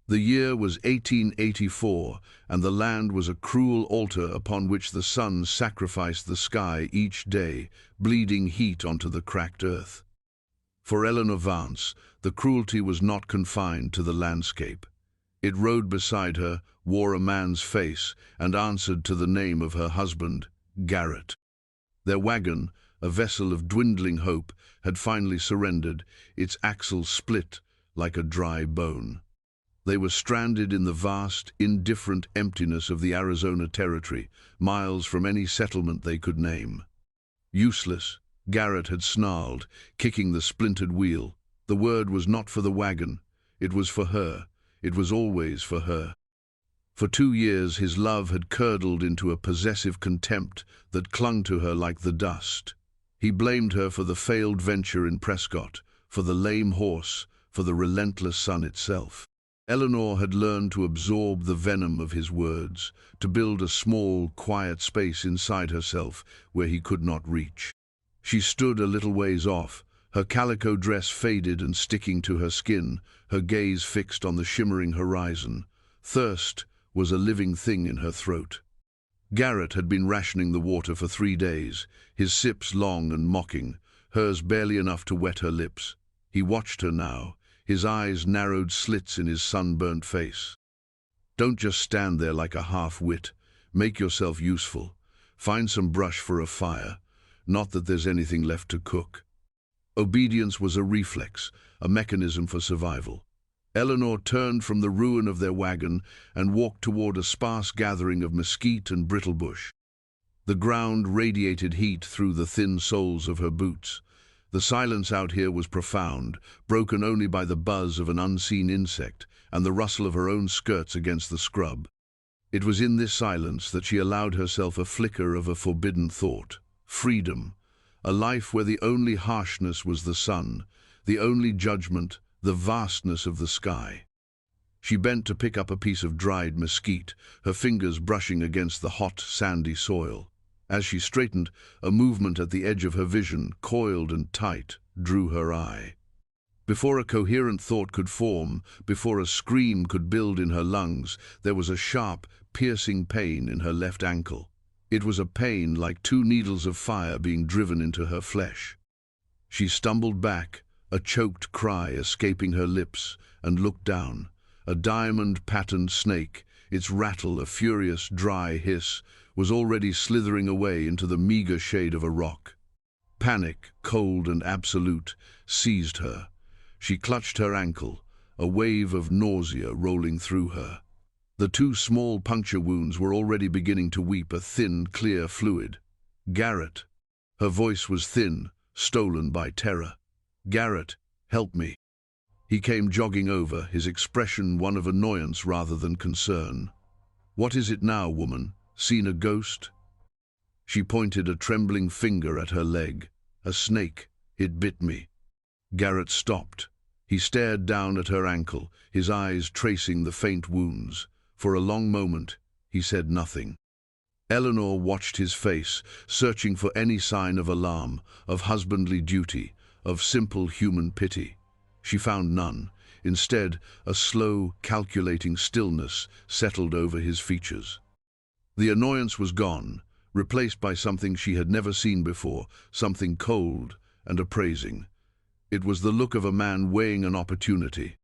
The year was 1884, and the land was a cruel altar upon which the sun sacrificed the sky each day, bleeding heat onto the cracked earth. For Eleanor Vance, the cruelty was not confined to the landscape. It rode beside her, wore a man's face, and answered to the name of her husband, Garrett. Their wagon, a vessel of dwindling hope, had finally surrendered, its axles split like a dry bone. They were stranded in the vast, indifferent emptiness of the Arizona Territory, miles from any settlement they could name. Useless, Garrett had snarled, kicking the splintered wheel. The word was not for the wagon. It was for her. It was always for her. For 2 years his love had curdled into a possessive contempt that clung to her like the dust. He blamed her for the failed venture in Prescott, for the lame horse, for the relentless sun itself. Eleanor had learned to absorb the venom of his words, to build a small, quiet space inside herself where he could not reach. She stood a little ways off, her calico dress faded and sticking to her skin, her gaze fixed on the shimmering horizon. Thirst was a living thing in her throat. Garrett had been rationing the water for 3 days, his sips long and mocking, hers barely enough to wet her lips. He watched her now, his eyes narrowed slits in his sunburnt face. Don't just stand there like a half-wit. Make yourself useful. Find some brush for a fire. Not that there's anything left to cook. Obedience was a reflex, a mechanism for survival. Eleanor turned from the ruin of their wagon and walked toward a sparse gathering of mesquite and brittlebush. The ground radiated heat through the thin soles of her boots. The silence out here was profound, broken only by the buzz of an unseen insect and the rustle of her own skirts against the scrub. It was in this silence that she allowed herself a flicker of a forbidden thought. Freedom, a life where the only harshness was the sun, the only judgment, the vastness of the sky. She bent to pick up a piece of dried mesquite, her fingers brushing against the hot, sandy soil. As she straightened, a movement at the edge of her vision, coiled and tight, drew her eye. Before a coherent thought could form, before a scream could build in her lungs, there was a sharp, piercing pain in her left ankle. It was a pain like 2 needles of fire being driven into her flesh. She stumbled back, a choked cry escaping her lips, and looked down. A diamond-patterned snake, its rattle a furious, dry hiss, was already slithering away into the meager shade of a rock. Panic, cold and absolute, seized her. She clutched her ankle, a wave of nausea rolling through her. The 2 small puncture wounds were already beginning to weep a thin, clear fluid. Garrett. Her voice was thin, stolen by terror. Garrett, help me. He came jogging over, his expression one of annoyance rather than concern. What is it now, woman? Seen a ghost? She pointed a trembling finger at her leg. A snake. It bit me. Garrett stopped. He stared down at her ankle, his eyes tracing the faint wounds. For a long moment, he said nothing. Eleanor watched his face, searching for any sign of alarm, of husbandly duty, of simple human pity. She found none. Instead, a slow, calculating stillness settled over his features. The annoyance was gone, replaced by something she had never seen before, something cold and appraising. It was the look of a man weighing an opportunity.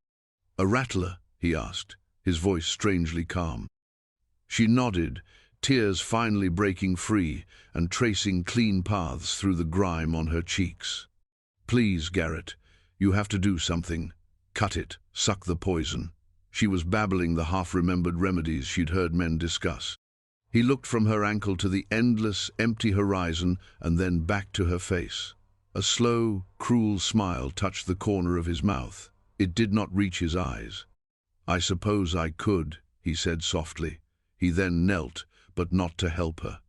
"A rattler?" he asked, his voice strangely calm. She nodded, tears finally breaking free and tracing clean paths through the grime on her cheeks. "Please, Garrett, you have to do something. Cut it, suck the poison." She was babbling the half-remembered remedies she'd heard men discuss. He looked from her ankle to the endless, empty horizon and then back to her face. A slow, cruel smile touched the corner of his mouth. It did not reach his eyes. "I suppose I could," he said softly. He then knelt, but not to help her.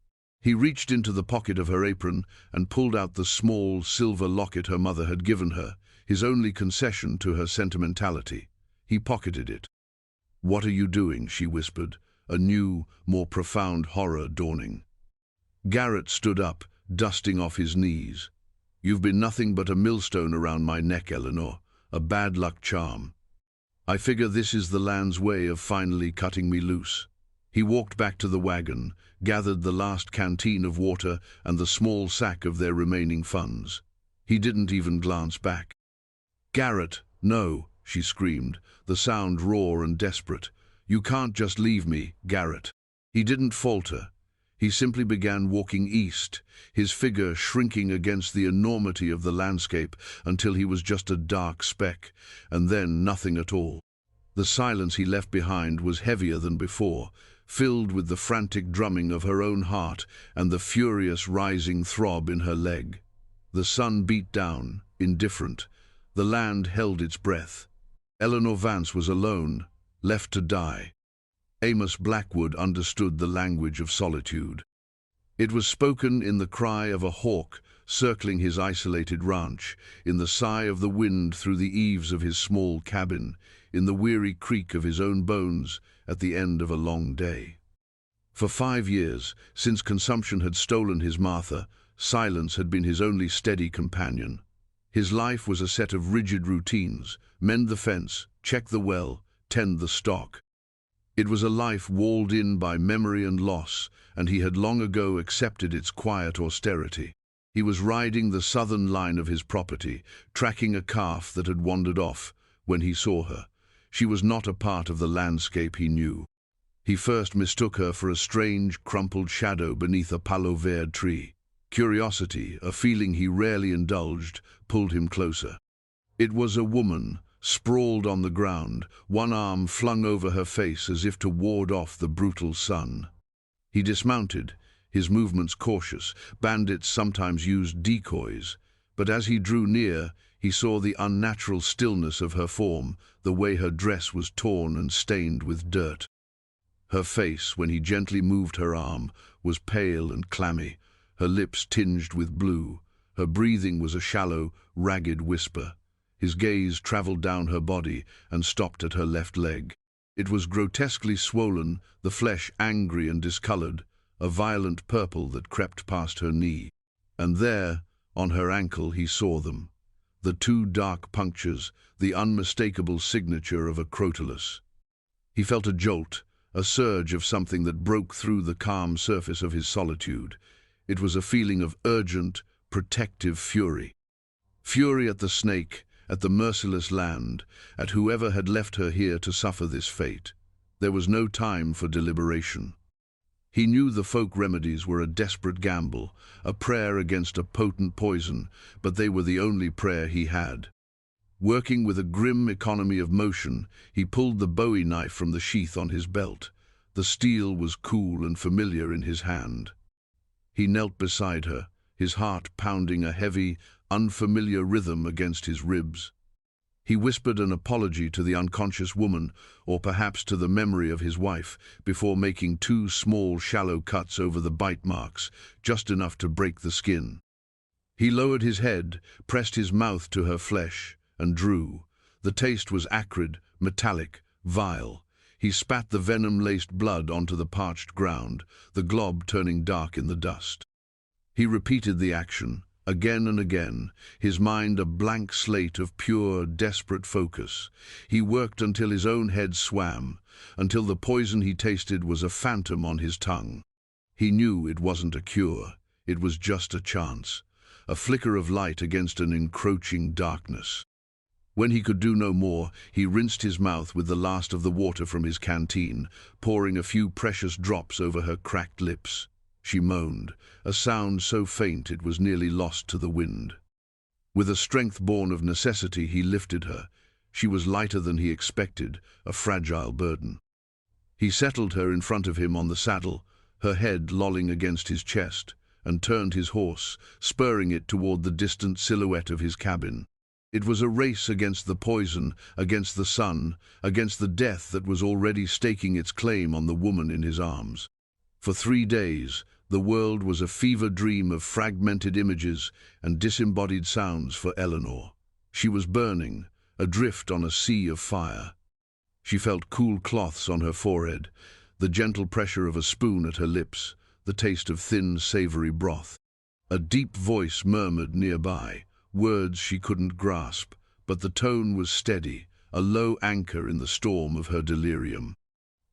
He reached into the pocket of her apron and pulled out the small silver locket her mother had given her, his only concession to her sentimentality. He pocketed it. "What are you doing?" she whispered, a new, more profound horror dawning. Garrett stood up, dusting off his knees. "You've been nothing but a millstone around my neck, Eleanor, a bad luck charm." I figure this is the land's way of finally cutting me loose." He walked back to the wagon, gathered the last canteen of water and the small sack of their remaining funds. He didn't even glance back. "Garrett, no," she screamed, the sound raw and desperate. "You can't just leave me, Garrett." He didn't falter. He simply began walking east, his figure shrinking against the enormity of the landscape until he was just a dark speck, and then nothing at all. The silence he left behind was heavier than before, filled with the frantic drumming of her own heart and the furious rising throb in her leg. The sun beat down, indifferent. The land held its breath. Eleanor Vance was alone, left to die. Amos Blackwood understood the language of solitude. It was spoken in the cry of a hawk circling his isolated ranch, in the sigh of the wind through the eaves of his small cabin, in the weary creak of his own bones at the end of a long day. For 5 years, since consumption had stolen his Martha, silence had been his only steady companion. His life was a set of rigid routines: mend the fence, check the well, tend the stock. It was a life walled in by memory and loss, and he had long ago accepted its quiet austerity. He was riding the southern line of his property, tracking a calf that had wandered off, when he saw her. She was not a part of the landscape he knew. He first mistook her for a strange, crumpled shadow beneath a palo verde tree. Curiosity, a feeling he rarely indulged, pulled him closer. It was a woman, sprawled on the ground, one arm flung over her face as if to ward off the brutal sun. He dismounted, his movements cautious. Bandits sometimes used decoys, but as he drew near, he saw the unnatural stillness of her form, the way her dress was torn and stained with dirt. Her face, when he gently moved her arm, was pale and clammy, her lips tinged with blue. Her breathing was a shallow, ragged whisper. His gaze traveled down her body and stopped at her left leg. It was grotesquely swollen, the flesh angry and discolored, a violent purple that crept past her knee. And there, on her ankle, he saw them. The 2 dark punctures, the unmistakable signature of a Crotalus. He felt a jolt, a surge of something that broke through the calm surface of his solitude. It was a feeling of urgent, protective fury. Fury at the snake, at the merciless land, at whoever had left her here to suffer this fate. There was no time for deliberation. He knew the folk remedies were a desperate gamble, a prayer against a potent poison, but they were the only prayer he had. Working with a grim economy of motion, he pulled the Bowie knife from the sheath on his belt. The steel was cool and familiar in his hand. He knelt beside her, his heart pounding a heavy, unfamiliar rhythm against his ribs. He whispered an apology to the unconscious woman, or perhaps to the memory of his wife, before making 2 small, shallow cuts over the bite marks, just enough to break the skin. He lowered his head, pressed his mouth to her flesh, and drew. The taste was acrid, metallic, vile. He spat the venom-laced blood onto the parched ground, the glob turning dark in the dust. He repeated the action, again and again, his mind a blank slate of pure, desperate focus. He worked until his own head swam, until the poison he tasted was a phantom on his tongue. He knew it wasn't a cure, it was just a chance, a flicker of light against an encroaching darkness. When he could do no more, he rinsed his mouth with the last of the water from his canteen, pouring a few precious drops over her cracked lips. She moaned, a sound so faint it was nearly lost to the wind. With a strength born of necessity, he lifted her. She was lighter than he expected, a fragile burden. He settled her in front of him on the saddle, her head lolling against his chest, and turned his horse, spurring it toward the distant silhouette of his cabin. It was a race against the poison, against the sun, against the death that was already staking its claim on the woman in his arms. For 3 days, the world was a fever dream of fragmented images and disembodied sounds for Eleanor. She was burning, adrift on a sea of fire. She felt cool cloths on her forehead, the gentle pressure of a spoon at her lips, the taste of thin, savory broth. A deep voice murmured nearby, words she couldn't grasp, but the tone was steady, a low anchor in the storm of her delirium.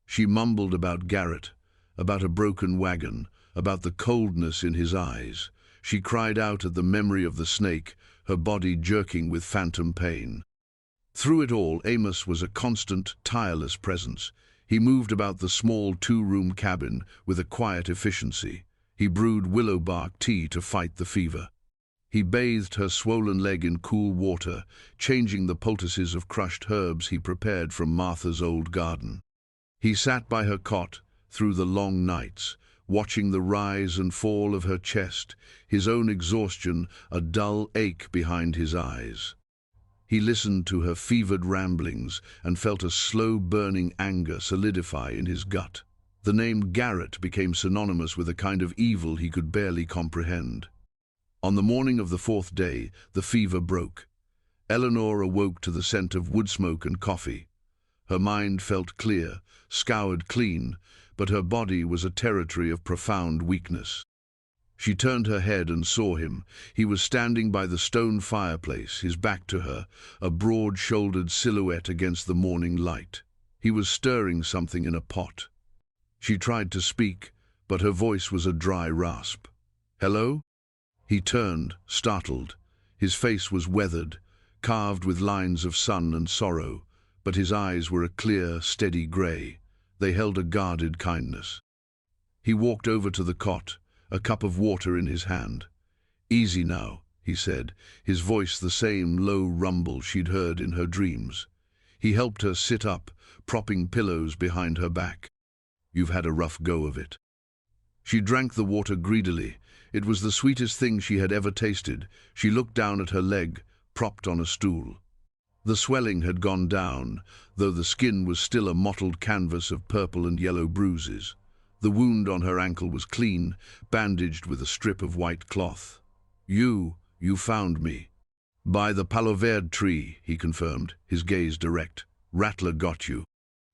She mumbled about Garrett, about a broken wagon, about the coldness in his eyes. She cried out at the memory of the snake, her body jerking with phantom pain. Through it all, Amos was a constant, tireless presence. He moved about the small two-room cabin with a quiet efficiency. He brewed willow bark tea to fight the fever. He bathed her swollen leg in cool water, changing the poultices of crushed herbs he prepared from Martha's old garden. He sat by her cot through the long nights, watching the rise and fall of her chest, his own exhaustion a dull ache behind his eyes. He listened to her fevered ramblings and felt a slow-burning anger solidify in his gut. The name Garrett became synonymous with a kind of evil he could barely comprehend. On the morning of the fourth day, the fever broke. Eleanor awoke to the scent of wood smoke and coffee. Her mind felt clear, scoured clean, but her body was a territory of profound weakness. She turned her head and saw him. He was standing by the stone fireplace, his back to her, a broad-shouldered silhouette against the morning light. He was stirring something in a pot. She tried to speak, but her voice was a dry rasp. "Hello?" He turned, startled. His face was weathered, carved with lines of sun and sorrow, but his eyes were a clear, steady grey. They held a guarded kindness. He walked over to the cot, a cup of water in his hand. "Easy now," he said, his voice the same low rumble she'd heard in her dreams. He helped her sit up, propping pillows behind her back. "You've had a rough go of it." She drank the water greedily. It was the sweetest thing she had ever tasted. She looked down at her leg, propped on a stool. The swelling had gone down, though the skin was still a mottled canvas of purple and yellow bruises. The wound on her ankle was clean, bandaged with a strip of white cloth. You found me." "By the palo verde tree," he confirmed, his gaze direct. "Rattler got you."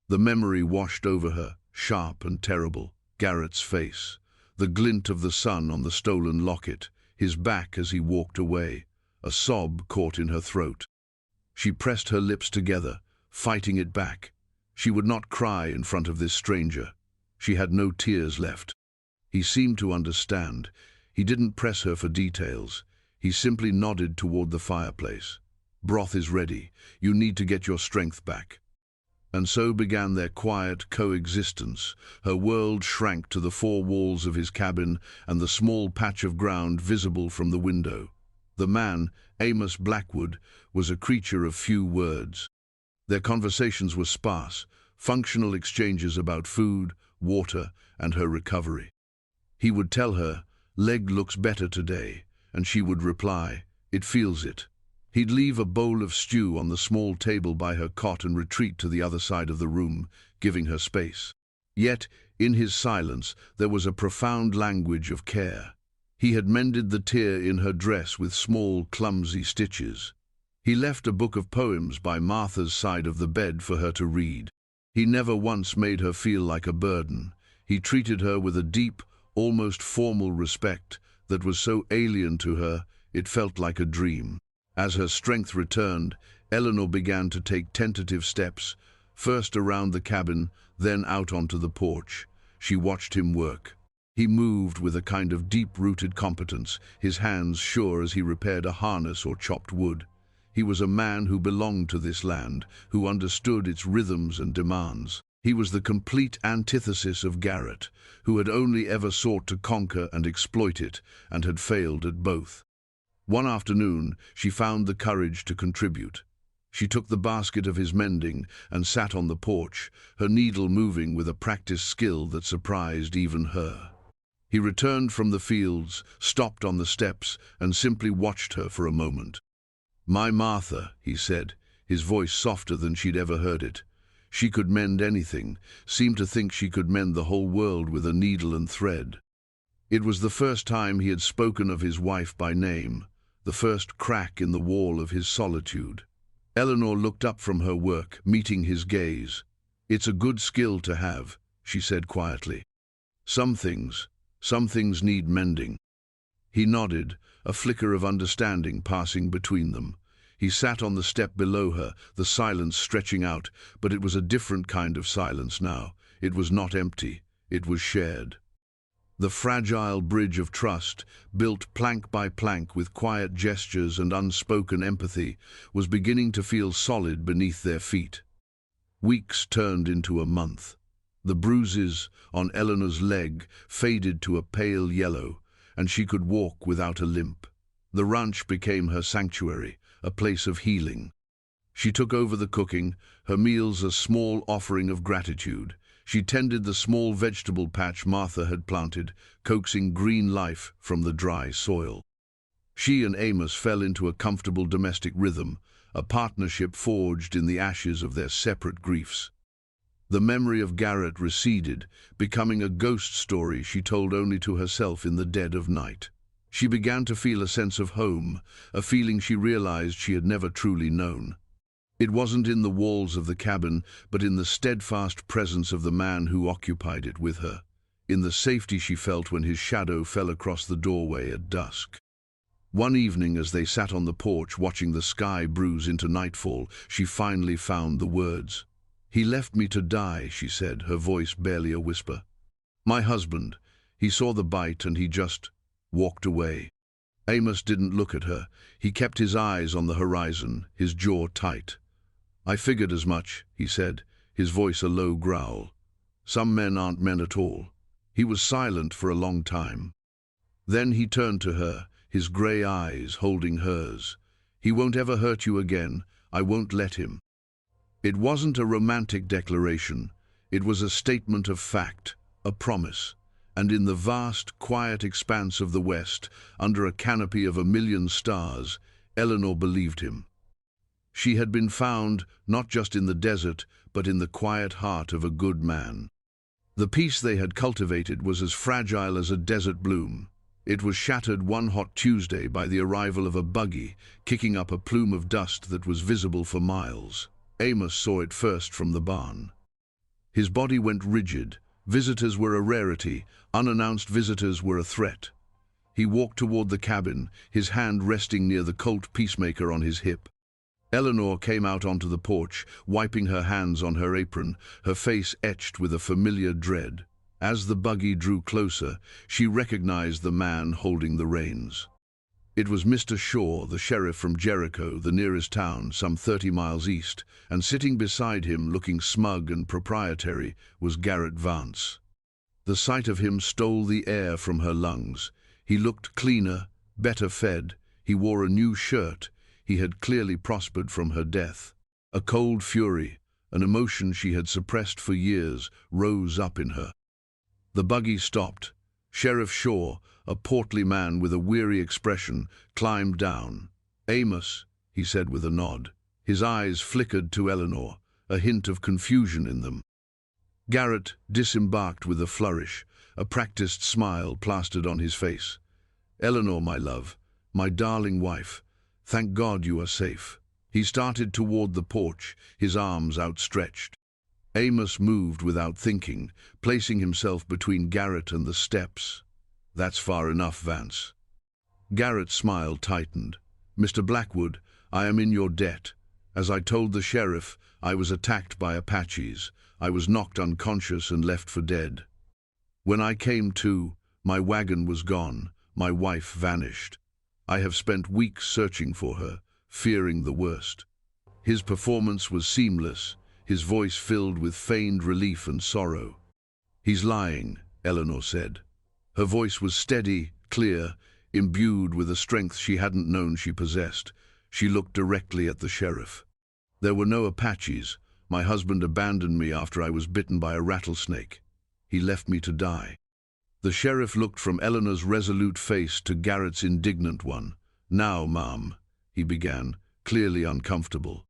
The memory washed over her, sharp and terrible. Garrett's face, the glint of the sun on the stolen locket, his back as he walked away. A sob caught in her throat. She pressed her lips together, fighting it back. She would not cry in front of this stranger. She had no tears left. He seemed to understand. He didn't press her for details. He simply nodded toward the fireplace. "Broth is ready. You need to get your strength back." And so began their quiet coexistence. Her world shrank to the four walls of his cabin and the small patch of ground visible from the window. The man, Amos Blackwood, was a creature of few words. Their conversations were sparse, functional exchanges about food, water, and her recovery. He would tell her, "Leg looks better today," and she would reply, "It feels it." He'd leave a bowl of stew on the small table by her cot and retreat to the other side of the room, giving her space. Yet, in his silence, there was a profound language of care. He had mended the tear in her dress with small, clumsy stitches. He left a book of poems by Martha's side of the bed for her to read. He never once made her feel like a burden. He treated her with a deep, almost formal respect that was so alien to her, it felt like a dream. As her strength returned, Eleanor began to take tentative steps, first around the cabin, then out onto the porch. She watched him work. He moved with a kind of deep-rooted competence, his hands sure as he repaired a harness or chopped wood. He was a man who belonged to this land, who understood its rhythms and demands. He was the complete antithesis of Garrett, who had only ever sought to conquer and exploit it, and had failed at both. One afternoon, she found the courage to contribute. She took the basket of his mending and sat on the porch, her needle moving with a practiced skill that surprised even her. He returned from the fields, stopped on the steps, and simply watched her for a moment. "My Martha," he said, his voice softer than she'd ever heard it. She could mend anything, seemed to think she could mend the whole world with a needle and thread. It was the first time he had spoken of his wife by name, the first crack in the wall of his solitude. Eleanor looked up from her work, meeting his gaze. "It's a good skill to have," she said quietly. Some things need mending." He nodded, a flicker of understanding passing between them. He sat on the step below her, the silence stretching out, but it was a different kind of silence now. It was not empty, it was shared. The fragile bridge of trust, built plank by plank with quiet gestures and unspoken empathy, was beginning to feel solid beneath their feet. Weeks turned into a month. The bruises on Eleanor's leg faded to a pale yellow, and she could walk without a limp. The ranch became her sanctuary, a place of healing. She took over the cooking, her meals a small offering of gratitude. She tended the small vegetable patch Martha had planted, coaxing green life from the dry soil. She and Amos fell into a comfortable domestic rhythm, a partnership forged in the ashes of their separate griefs. The memory of Garrett receded, becoming a ghost story she told only to herself in the dead of night. She began to feel a sense of home, a feeling she realized she had never truly known. It wasn't in the walls of the cabin, but in the steadfast presence of the man who occupied it with her, in the safety she felt when his shadow fell across the doorway at dusk. One evening, as they sat on the porch watching the sky bruise into nightfall, she finally found the words. "He left me to die," she said, her voice barely a whisper. "My husband. He saw the bite and he just walked away." Amos didn't look at her. He kept his eyes on the horizon, his jaw tight. "I figured as much," he said, his voice a low growl. "Some men aren't men at all." He was silent for a long time. Then he turned to her, his grey eyes holding hers. "He won't ever hurt you again. I won't let him." It wasn't a romantic declaration. It was a statement of fact, a promise. And in the vast, quiet expanse of the West, under a canopy of 1,000,000 stars, Eleanor believed him. She had been found not just in the desert, but in the quiet heart of a good man. The peace they had cultivated was as fragile as a desert bloom. It was shattered one hot Tuesday by the arrival of a buggy, kicking up a plume of dust that was visible for miles. Amos saw it first from the barn. His body went rigid. Visitors were a rarity. Unannounced visitors were a threat. He walked toward the cabin, his hand resting near the Colt Peacemaker on his hip. Eleanor came out onto the porch, wiping her hands on her apron, her face etched with a familiar dread. As the buggy drew closer, she recognized the man holding the reins. It was Mr. Shaw, the sheriff from Jericho, the nearest town, some 30 miles east, and sitting beside him, looking smug and proprietary, was Garrett Vance. The sight of him stole the air from her lungs. He looked cleaner, better fed. He wore a new shirt. He had clearly prospered from her death. A cold fury, an emotion she had suppressed for years, rose up in her. The buggy stopped. Sheriff Shaw, a portly man with a weary expression, climbed down. "Amos," he said with a nod. His eyes flickered to Eleanor, a hint of confusion in them. Garrett disembarked with a flourish, a practiced smile plastered on his face. "Eleanor, my love, my darling wife, thank God you are safe." He started toward the porch, his arms outstretched. Amos moved without thinking, placing himself between Garrett and the steps. "That's far enough, Vance." Garrett's smile tightened. "Mr. Blackwood, I am in your debt. As I told the sheriff, I was attacked by Apaches. I was knocked unconscious and left for dead. When I came to, my wagon was gone, my wife vanished. I have spent weeks searching for her, fearing the worst." His performance was seamless, his voice filled with feigned relief and sorrow. "He's lying," Eleanor said. Her voice was steady, clear, imbued with a strength she hadn't known she possessed. She looked directly at the sheriff. "There were no Apaches. My husband abandoned me after I was bitten by a rattlesnake. He left me to die." The sheriff looked from Eleanor's resolute face to Garrett's indignant one. "Now, ma'am," he began, clearly uncomfortable.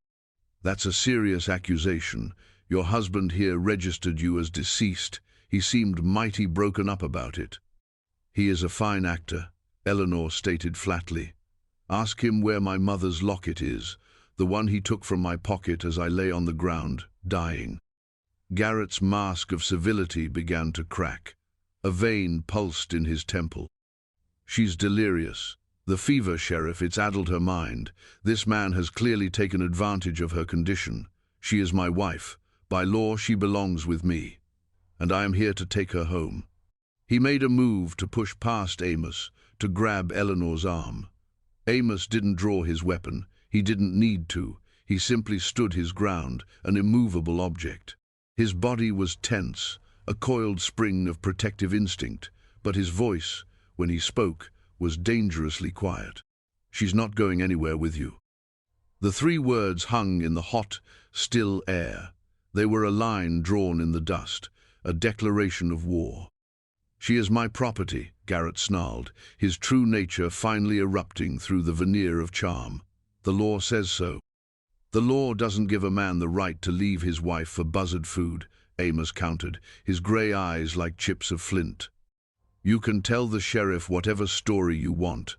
"That's a serious accusation. Your husband here registered you as deceased. He seemed mighty broken up about it." "He is a fine actor," Eleanor stated flatly. "Ask him where my mother's locket is, the one he took from my pocket as I lay on the ground, dying." Garrett's mask of civility began to crack. A vein pulsed in his temple. "She's delirious. "The fever, Sheriff, it's addled her mind. This man has clearly taken advantage of her condition. She is my wife. By law, she belongs with me, and I am here to take her home." He made a move to push past Amos, to grab Eleanor's arm. Amos didn't draw his weapon. He didn't need to. He simply stood his ground, an immovable object. His body was tense, a coiled spring of protective instinct, but his voice, when he spoke, was dangerously quiet. "She's not going anywhere with you." The three words hung in the hot, still air. They were a line drawn in the dust, a declaration of war. "She is my property," Garrett snarled, his true nature finally erupting through the veneer of charm. "The law says so." "The law doesn't give a man the right to leave his wife for buzzard food," Amos countered, his grey eyes like chips of flint. "You can tell the sheriff whatever story you want,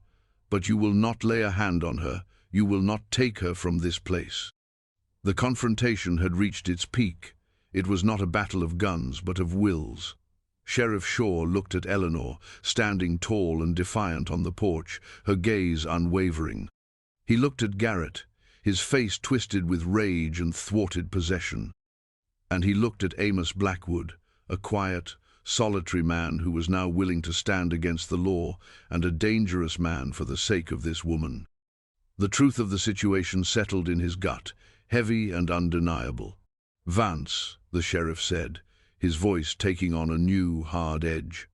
but you will not lay a hand on her. You will not take her from this place." The confrontation had reached its peak. It was not a battle of guns, but of wills. Sheriff Shaw looked at Eleanor, standing tall and defiant on the porch, her gaze unwavering. He looked at Garrett, his face twisted with rage and thwarted possession. And he looked at Amos Blackwood, a quiet, solitary man who was now willing to stand against the law, and a dangerous man for the sake of this woman. The truth of the situation settled in his gut, heavy and undeniable. "Vance," the sheriff said, his voice taking on a new, hard edge.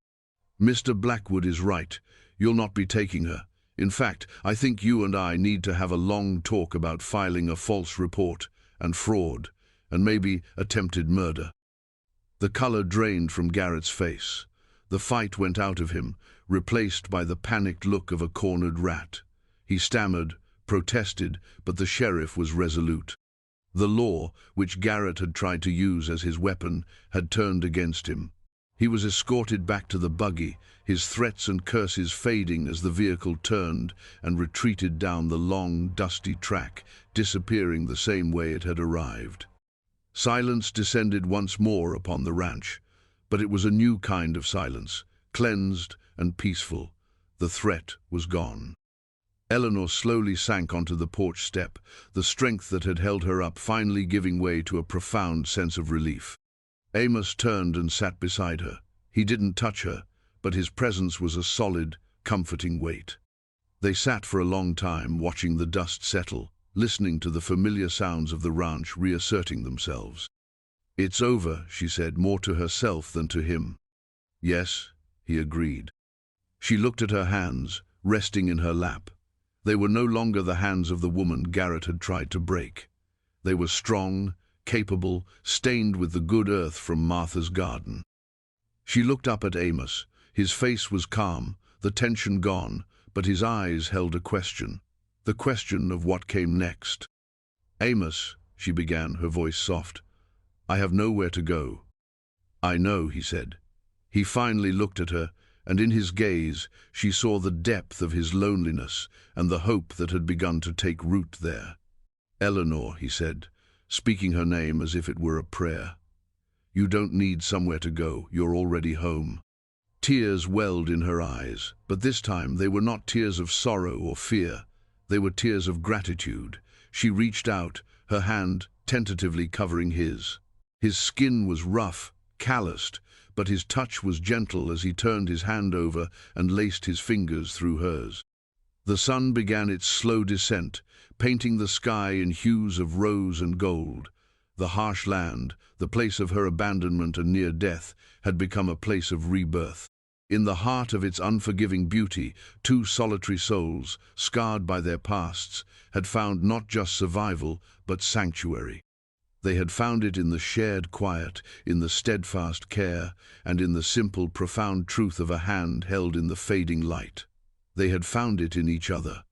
"Mr. Blackwood is right. You'll not be taking her. In fact, I think you and I need to have a long talk about filing a false report, and fraud, and maybe attempted murder." The color drained from Garrett's face. The fight went out of him, replaced by the panicked look of a cornered rat. He stammered, protested, but the sheriff was resolute. The law, which Garrett had tried to use as his weapon, had turned against him. He was escorted back to the buggy, his threats and curses fading as the vehicle turned and retreated down the long, dusty track, disappearing the same way it had arrived. Silence descended once more upon the ranch, but it was a new kind of silence, cleansed and peaceful. The threat was gone. Eleanor slowly sank onto the porch step, the strength that had held her up finally giving way to a profound sense of relief. Amos turned and sat beside her. He didn't touch her, but his presence was a solid, comforting weight. They sat for a long time, watching the dust settle, listening to the familiar sounds of the ranch reasserting themselves. "It's over," she said, more to herself than to him. "Yes," he agreed. She looked at her hands, resting in her lap. They were no longer the hands of the woman Garrett had tried to break. They were strong, capable, stained with the good earth from Martha's garden. She looked up at Amos. His face was calm, the tension gone, but his eyes held a question, the question of what came next. "Amos," she began, her voice soft, "I have nowhere to go." "I know," he said. He finally looked at her, and in his gaze she saw the depth of his loneliness and the hope that had begun to take root there. "Eleanor," he said, speaking her name as if it were a prayer. "You don't need somewhere to go. You're already home." Tears welled in her eyes, but this time they were not tears of sorrow or fear. They were tears of gratitude. She reached out, her hand tentatively covering his. His skin was rough, calloused, but his touch was gentle as he turned his hand over and laced his fingers through hers. The sun began its slow descent, painting the sky in hues of rose and gold. The harsh land, the place of her abandonment and near death, had become a place of rebirth. In the heart of its unforgiving beauty, two solitary souls, scarred by their pasts, had found not just survival, but sanctuary. They had found it in the shared quiet, in the steadfast care, and in the simple, profound truth of a hand held in the fading light. They had found it in each other.